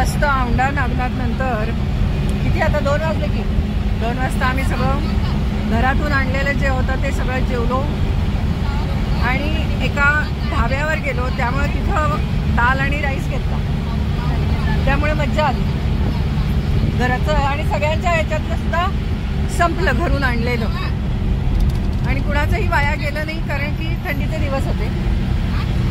मस्त औंढा नागनाथ नंतर किती आता 2 वाजले की 2 वाजता आम्ही सगळं घरातून आणलेलं जे होतं ते सगळं जेवलो आणि एका ढाब्यावर गेलो. त्यामुळे तिथं दाल आणि राईस घेतला, त्यामुळे मज्जा आली. घराचं आणि सगळ्यांच्या ह्याच्यातलं सुद्धा संपलं घरून आणलेलं आणि कुणाचंही वाया गेलं नाही, कारण की थंडीचे दिवस होते.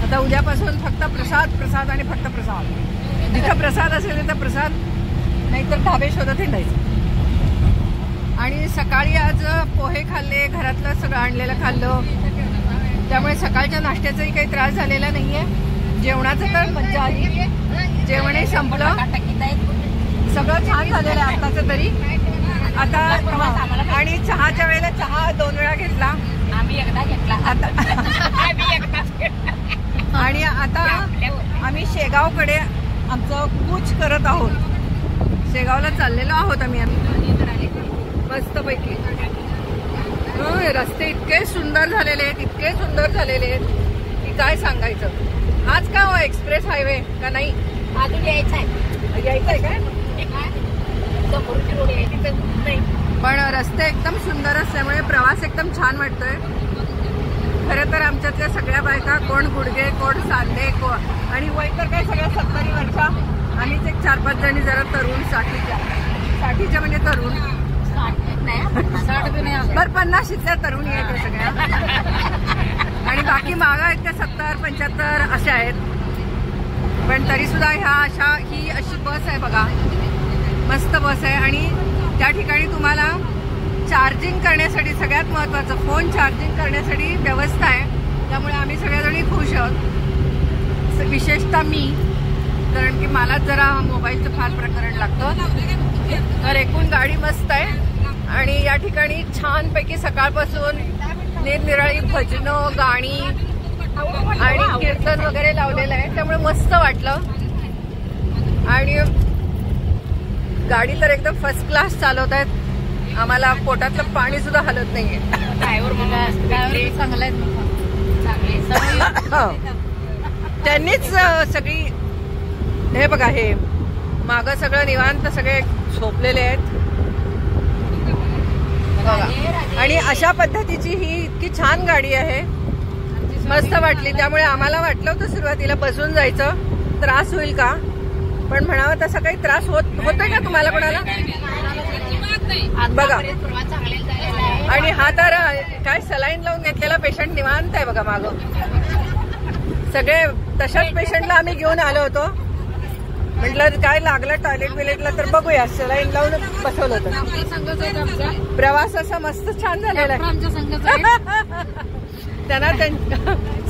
आता उद्यापासून फक्त प्रसाद प्रसाद आणि फक्त प्रसाद. जिथं प्रसाद असेल तिथं प्रसाद, नाहीतर ढाबे शोधत हिंडायचं. आणि सकाळी आज पोहे खाल्ले, घरातलं सगळं आणलेलं खाल्लं, त्यामुळे सकाळच्या नाश्त्याचाही काही त्रास झालेला नाहीये. जेवणाचं तर मज्जा आली, जेवणही संपलं, सगळं छान झालेलं आहे आत्ताचं तरी. आता आणि चहाच्या वेळेला चहा 2 वेळा घेतला आम्ही, एकदा घेतला आता आणि आता आम्ही शेगावकडे आमचं कूच करत आहोत. शेगावला चाललेलो आहोत आम्ही मस्तपैकी. रस्ते इतके सुंदर झालेले आहेत, इतके सुंदर झालेले आहेत की काय सांगायचं. आज का हो एक्सप्रेस हायवे का नाही? अजून यायचंय काय? पण रस्ते एकदम सुंदर असल्यामुळे प्रवास एकदम छान वाटतोय. खरं तर आमच्यातल्या सगळ्या बायका कोण गुडघे, कोण सांधे, आणि वय तर काय सगळ्या 70 वर्षा. आम्हीच एक 4-5 जणी जरा तरुण, 60च्या म्हणजे तरुण, बरं 50च्या तरुणी आहेत सगळ्या, आणि बाकी मागा आहेत त्या 70-75 अशा आहेत. पण तरी सुद्धा ही अशी बस आहे बघा, मस्त बस आहे. आणि त्या ठिकाणी तुम्हाला चार्जिंग करण्यासाठी, सगळ्यात महत्त्वाचं फोन चार्जिंग करण्यासाठी व्यवस्था आहे. त्यामुळे आम्ही सगळ्याजणी खुश आहोत, विशेषतः मी, कारण की मला जरा मोबाईलचं फार प्रकरण लागतं. तर एकूण गाडी मस्त आहे आणि या ठिकाणी छानपैकी सकाळपासून निरनिराळी भजनं, गाणी आणि कीर्तन वगैरे लावलेलं आहे, त्यामुळे मस्त वाटलं. आणि गाडी तर एकदम फर्स्ट क्लास चालवत आहेत. आम्हाला पोटातलं पाणी सुद्धा हलत नाहीये. त्यांनीच सगळी, हे बघा, हे मागं सगळं निवांत सगळे झोपलेले आहेत बघा. आणि अशा पद्धतीची ही इतकी छान गाडी आहे, मस्त वाटली. त्यामुळे आम्हाला वाटलं होतं सुरुवातीला बसून जायचं, त्रास होईल का, पण म्हणावं तसा काही त्रास होतोय का तुम्हाला कोणाला बघा. आणि हा तर काय सलाईन लावून घेतलेला पेशंट निवांत आहे बघा मागं. सगळे तशाच पेशंटला आम्ही घेऊन आलो होतो. म्हटलं काय लागलं टॉयलेट बिलेटला तर बघूया, सलाईन लावून बसवलं होतं. प्रवास असा मस्त छान झालेला आहे. त्यांना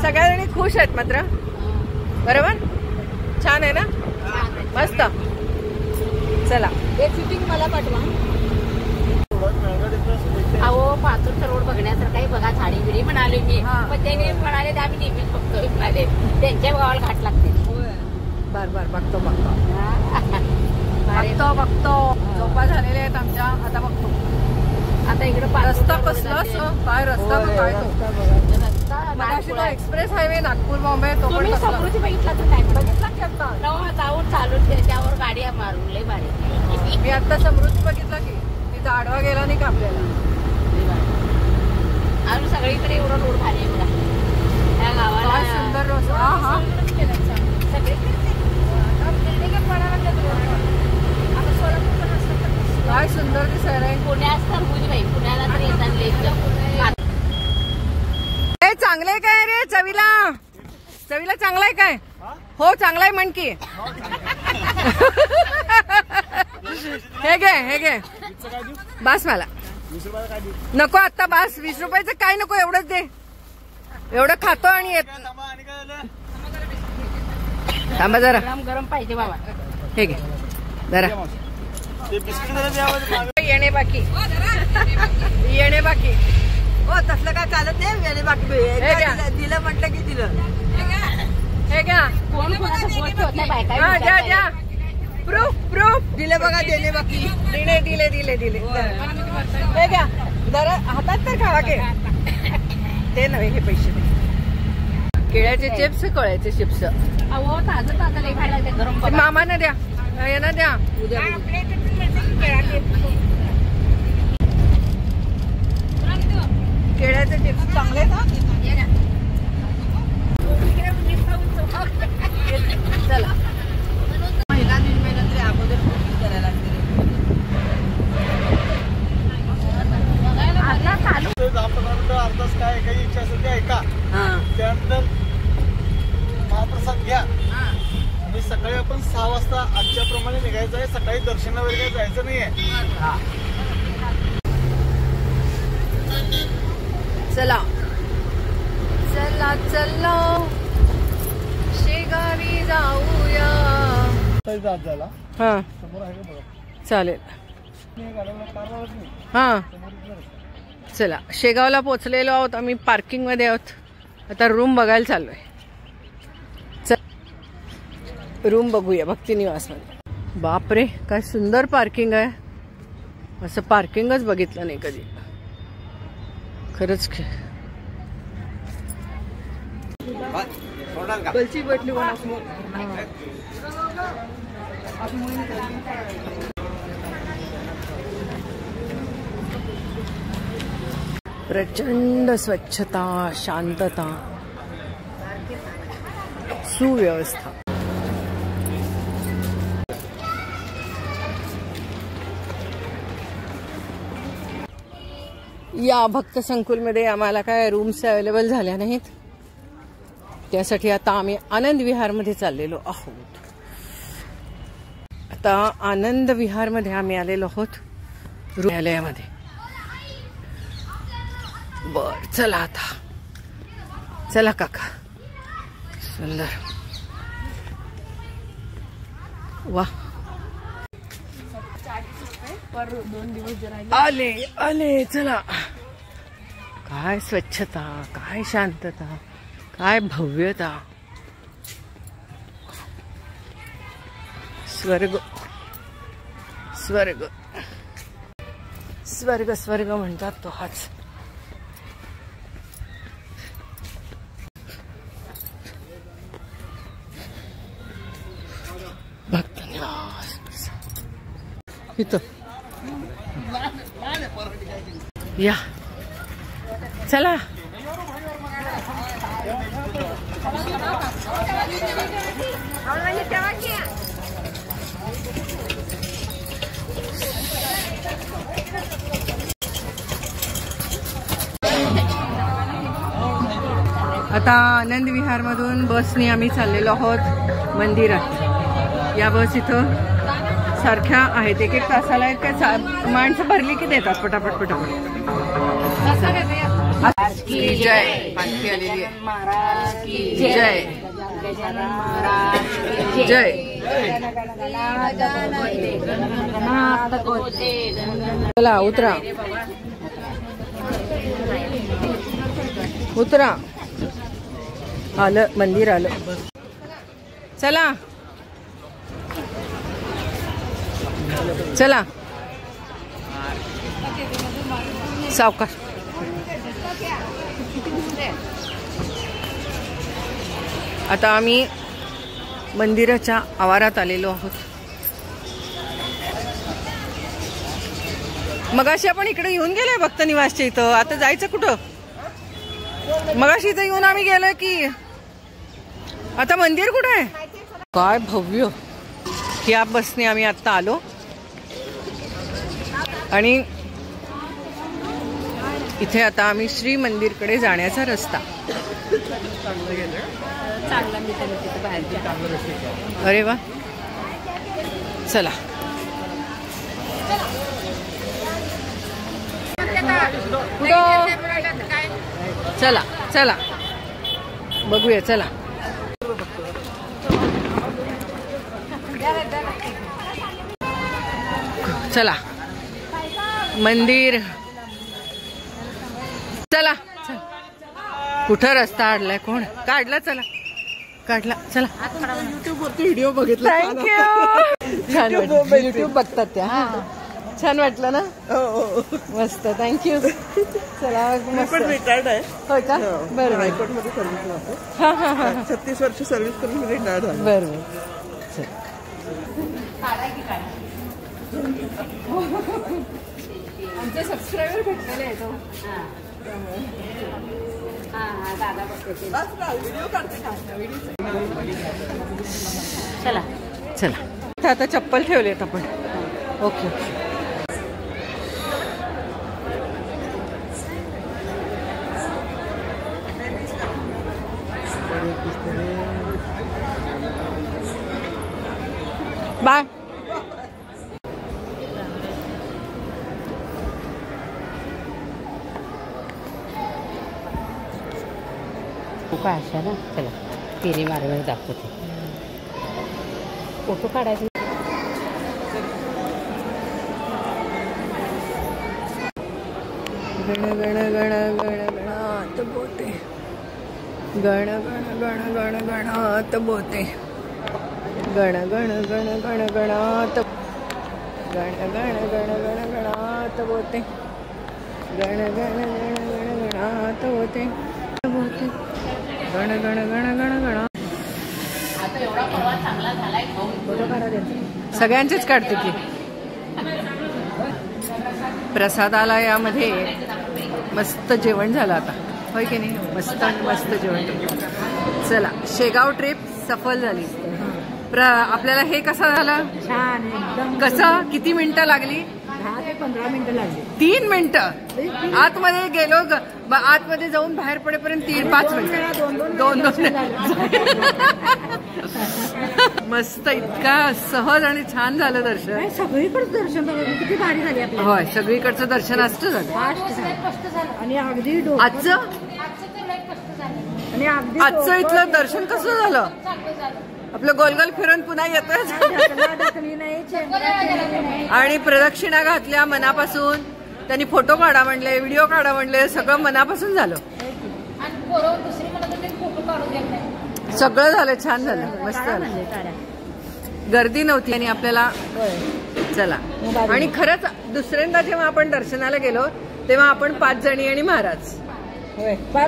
सगळ्यांनी खुश आहेत मात्र, बरोबर, छान आहे ना, मस्त. चला सिटिंग मला पाठवा. अहो पाचूरचा रोड बघण्यासारखा आहे बघा, झाडी बिडी म्हणाले मी, पण त्याने म्हणाले आम्ही नेहमीच बघतो, म्हणाले त्यांच्या गावाला घाट लागते. बर बघतो झोपा झालेल्या आहेत आमच्या. आता बघतो, आता इकडे रस्ता कसला काय रस्ता, काय रस्ता एक्सप्रेस हायवे नागपूर बॉम्बे. तो पण समृद्धी बघितला तर काय बघितला की आता जाऊन चालून त्याच्यावर गाड्या मारून लय भारी. मी आता समृद्धी बघितला की तिथं आडवा गेला नाही का आपल्याला. अजून सगळीकडे एवढा रोड भारी आहे बघा त्या गावाला, सुंदर रस्ता. काय सुंदर दिसायला. पुण्यात तर मुली बाई, पुण्याला तर येतात. चांगलंय काय रे चवीला, चवीला चांगलाय काय? हो चांगलाय म्हण की. हे घे बास, मला नको आता, बास. 20 रुपयाचं काय नको, एवढंच दे. एवढं खातो आणि येत. थांबा जरा, गरम पाहिजे बाबा. हे घे जरा. येणे बाकी हो, तसलं काय चालत नाही. येणे बाकी दिलं म्हटलं की दिलं. हे घ्या, कोण कोणाचं बोट ठेवत नाही बायका. द्या प्रूफ दिले बघा, देणे बाकी. दिले. हे घ्या जरा, हातात तर खावा के ते नव्हे, हे पैसे दे. केळ्याचे चिप्स, कळ्याचे चिप्स. अहो ताजं लई खायला गरम. मामाने द्या. यांना द्या उद्या. केळ्याचे चिप्स चांगले आहेत ना. चला महिला दिन महिना तरी अगोदर करायला लागते. अर्धा तास काय काही इच्छा असेल ते ऐका. त्यानंतर महाप्रसाद घ्या आणि सकाळी आपण 6 वाजता आजच्या प्रमाणे निघायचं आहे. सकाळी दर्शना वगैरे जायचं नाहीये. चला चला चला शेगावी जाऊया. झाला हा समोर आहे का बघा. चालेल. गाड्याला कार लावत नाही. हा चला शेगावला पोचलेलो आहोत आम्ही. पार्किंग मध्ये आहोत. आता रूम बघायला चाललोय. रूम बघूया भक्तिनिवास मध्ये. बापरे काय सुंदर पार्किंग आहे. असं पार्किंगच बघितलं नाही कधी खरंच. कलची बैठली प्रचंड स्वच्छता, शांतता, सुव्यवस्था. या भक्त संकुलमध्ये आम्हाला काय रूम्स अवेलेबल झाल्या नाहीत. त्यासाठी आता आम्ही आनंद विहारमध्ये चाललेलो आहोत. आता आनंद विहारमध्ये आम्ही आलेलो आहोत रुग्णालयामध्ये. बर चला आता. चला काका. सुंदर. वा आले आले. चला. काय स्वच्छता, काय शांतता, काय भव्यता. स्वर्ग स्वर्ग स्वर्ग स्वर्ग म्हणतात तो हाच. भक्तनिवास इथं या. चला आता आनंद विहार मधून बसने आम्ही चाललेलो आहोत मंदिरात. या बस इथं सारख्या आहेत. एक एक तासाला एक काय माणसं भरली की देतात पटापट पटापट. जय पालखी आलेली आहे. जय जय. चला उतरा उतरा. आलं मंदिर आलं. चला चला सावकाश. आता आम्ही मंदिराच्या आवारात आलेलो आहोत. मगाशी आपण इकडे येऊन गेलोय भक्तनिवासच्या इथं. आता जायचं कुठं. मगाशी इथं येऊन आम्ही गेलोय की आता मंदिर कुठं आहे. काय भव्य. या बसने आम्ही आता आलो आणि इथे आता आम्ही श्री मंदिरकडे जाण्याचा रस्ता. अरे वा. चला चला चला बघूया. चला चला मंदिर. चला कुठं रस्ता अडलाय. कोण काढला. चला काढला. चला युट्यूब वरती व्हिडिओ बघितला. थँक्यू. छान युट्यूब बघतात त्या. छान वाटलं ना. मस्त थँक्यू. चला मस्त. रिटायर्ड आहे. होय का. बरं हायकोर्ट मध्ये सर्व्हिसला होतो. हा हा हा. 36 वर्ष सर्व्हिस करून रिटायर्ड झालो. बरं आमचे सबस्क्रायबर भेटलेले आहेत. दादा बघते. व्हिडिओ काढते. चला चला आता चप्पल ठेवलेत आपण. Okay bye. खूप आशा ना. चला फेरी मार्गावर दाखवते. फोटो काढायचे. गण गण गण गण गणात बोते. गण गण गण गण गणात बोते. गण गण गण गण गणात. गण गण गण गण गणात बोते. गण गण गण गण गणात बोते. बोते गण गण गण गण गणा. आता एवढा प्रवास चांगला झालाय. फोटो काढा. सगळ्यांचेच काढते की. प्रसादालयामध्ये मस्त जेवण झालं आता. होय की नाही. मस्त मस्त जेवण. चला शेगाव ट्रिप सफल झाली. आपल्याला हे कसं झालं. छान एकदम. कसं किती मिनिटं लागली. 10 ते 15 मिनिटं लागली. 3 मिनिटं आतमध्ये गेलो. आतमध्ये जाऊन बाहेर पडेपर्यंत 3-5 मिनिटं. दोन मस्त. इतका सहज आणि छान झालं दर्शन. सगळीकडे दर्शन किती भारी झाली आपल्याला. होय सगळीकडचं दर्शन असतं झालं. आणि अगदी आजचं इथलं दर्शन कसं झालं. आपलं गोलगोल फिरून पुन्हा येतोय. आणि प्रदक्षिणा घातल्या मनापासून. त्यांनी फोटो काढा म्हणले, व्हिडिओ काढा म्हणले. सगळं मनापासून झालं. सगळं झालं. छान झालं. मस्त झालं. गर्दी नव्हती आणि आपल्याला. चला. आणि खरंच दुसऱ्यांदा जेव्हा आपण दर्शनाला गेलो तेव्हा आपण 5 जणी आणि महाराज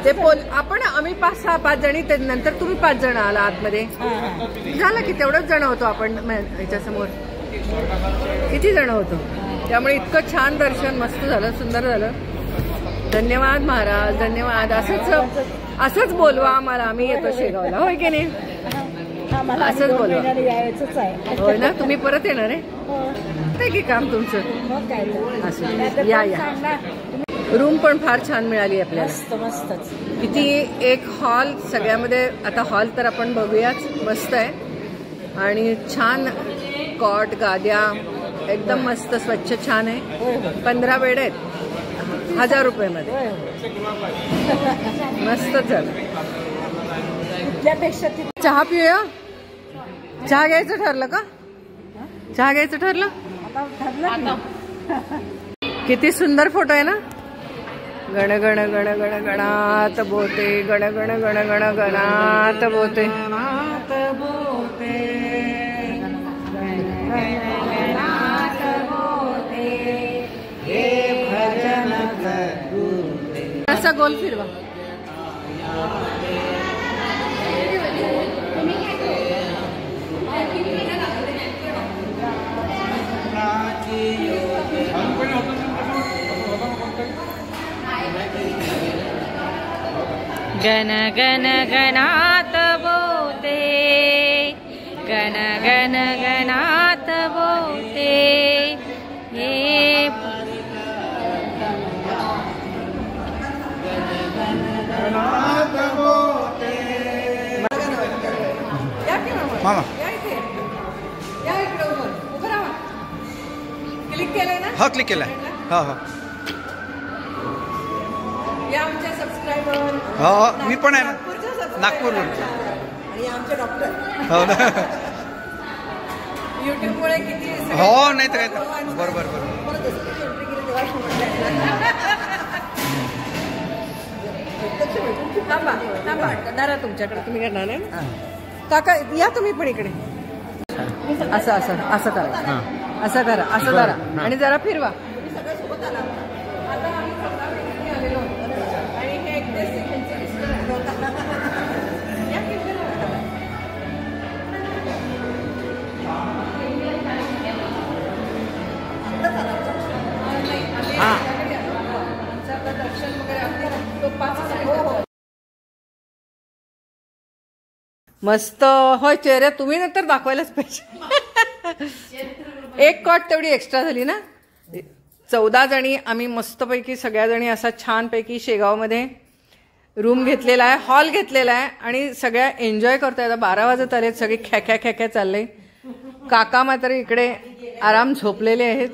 ते आपण आम्ही 5-6 जणी. नंतर तुम्ही 5 जण आला आतमध्ये. झालं की तेवढंच जण होतो आपण ह्याच्यासमोर. किती जण होतो. त्यामुळे इतकं छान दर्शन मस्त झालं. सुंदर झालं. धन्यवाद महाराज. धन्यवाद. असंच बोलवा आम्हाला. आम्ही येतो शेगावला. होय की नाही. असंच बोलवा. होय ना. तुम्ही परत येणार आहे की काम तुमचं. असं या. रूम पण फार छान मिळाली आपल्याला. मस्तच. किती एक हॉल सगळ्यामध्ये. आता हॉल तर आपण बघूयाच. मस्त आहे आणि छान कॉट गाद्या एकदम मस्त स्वच्छ छान आहे. 15 बेड आहेत. 1000 रुपयामध्ये. मस्तच झालं. चहा पिऊया. चहा घ्यायचं ठरलं का. चहा घ्यायचं ठरलं. किती सुंदर फोटो आहे ना. गण गण गण गण गणात बोते. गण गण गण गण गणात बोते. असा गोल फिरवा. गण गण गणात बोते. गण गण गणात बोते. हे मामा क्लिक केलंय ना. हा क्लिक केलाय. हा हा या आमच्या सबस्क्रायबर. हा मी पण आहे ना. नागपूरवर. आणि आमचे डॉक्टर. हो ना. युट्यूब मुळे किती. हो नाही तर काय. बरोबर. थांबा दारा तुमच्याकडे. तुम्ही करणार नाही काका. या तुम्ही पण इकडे. असं असं असं करा. असं करा. असं करा आणि जरा फिरवा. मस्त. होय, चेहऱ्यात तुम्ही नंतर दाखवायलाच पाहिजे. एक कॉट तेवढी एक्स्ट्रा झाली ना. 14 जणी आम्ही मस्तपैकी सगळ्या जणी असा छानपैकी शेगावमध्ये रूम घेतलेला आहे, हॉल घेतलेला आहे आणि सगळ्या एन्जॉय करतोय. आता 12 वाजत आलेत, सगळे ख्याख्या ख्याख्या चालले. काका मात्र इकडे आराम झोपलेले आहेत.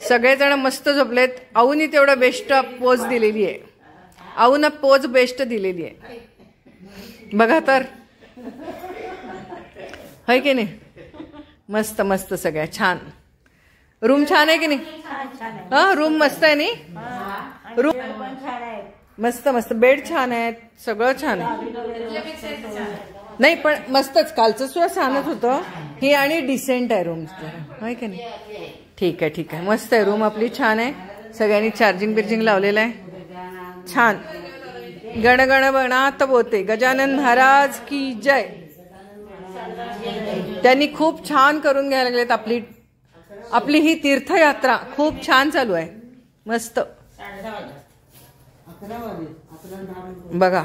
सगळेजण मस्त झोपलेत. आऊनी तेवढं बेस्ट पोज दिलेली आहे. आऊनं पोज बेस्ट दिलेली आहे बघा तर, है की नाही. मस्त मस्त सगळ्या छान. रूम छान आहे की नाही. हा, रूम मस्त आहे नी. रूम मस्त मस्त. बेड छान आहेत, सगळं छान आहे. नाही पण मस्तच, कालचं सुद्धा छानच होतं. ही आणि डिसेंट आहे रूम, आहे की नाही. ठीक आहे ठीक आहे, मस्त आहे रूम आपली, छान आहे. सगळ्यांनी चार्जिंग बिर्जिंग लावलेलं आहे, छान. गणगण गणात बोते, गजानन महाराज की जय. त्यांनी खूप छान करून घ्यायला लागलेत. आपली ही तीर्थयात्रा खूप छान चालू आहे, मस्त बघा.